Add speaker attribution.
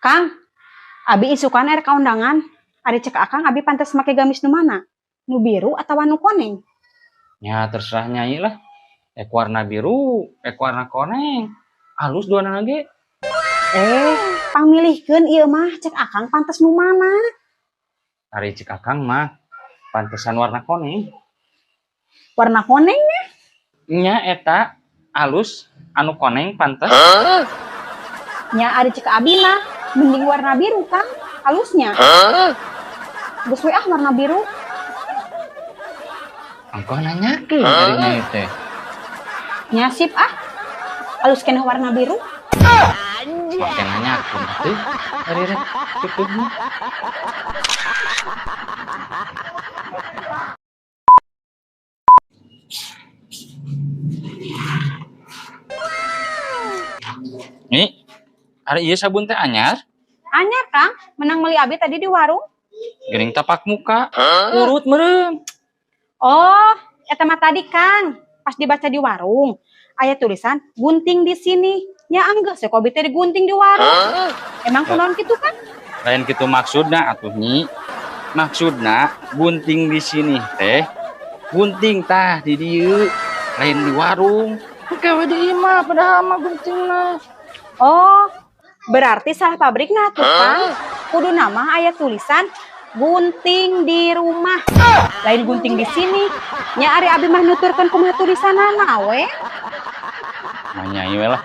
Speaker 1: Kang, abi isukan air kaundangan. Ari cek akang abi pantas make gamis nu mana? Nu biru atau nu koneng?
Speaker 2: Ya terserah nyai lah. Ek warna biru, ek warna koneng. Halus dua lagi.
Speaker 1: Pamilihkeun ieu mah cek akang pantas nu mana?
Speaker 2: Ari cek akang mah pantesan warna koneng.
Speaker 1: Warna konengnya?
Speaker 2: Nya eta halus anu koneng pantes.
Speaker 1: Nya ari cek abi mah mending warna biru kan halusnya. Geus we warna biru.
Speaker 2: Engkau nanyakeun dari nyai teh.
Speaker 1: Nya sip halus keneh warna biru.
Speaker 2: Make nanyakeun atuh. Ari rek tutupna. Nih, hari ieu sabun teh anyar.
Speaker 1: Anyar Kang, menang meuli abi tadi di warung.
Speaker 2: Geuning tapak muka. Urut meureun.
Speaker 1: Oh, eta mah tadi Kang, pas dibaca di warung, aya tulisan gunting di sini. Ya anggeus kobi teh digunting di warung. Emang kunaon kitu kan?
Speaker 2: Lain kitu maksudna atuh Nyi. Maksudna gunting di sini teh. Gunting tah di dieu, lain di warung. Kawe di imah padahal mah guntingna.
Speaker 1: Oh, berarti salah pabrikna tuh Kang. Kudu nama aya tulisan gunting di rumah. Lain gunting di sini. Nya ari abi mah nuturkeun kumaha tulisanana we.
Speaker 2: Mah nyai we lah.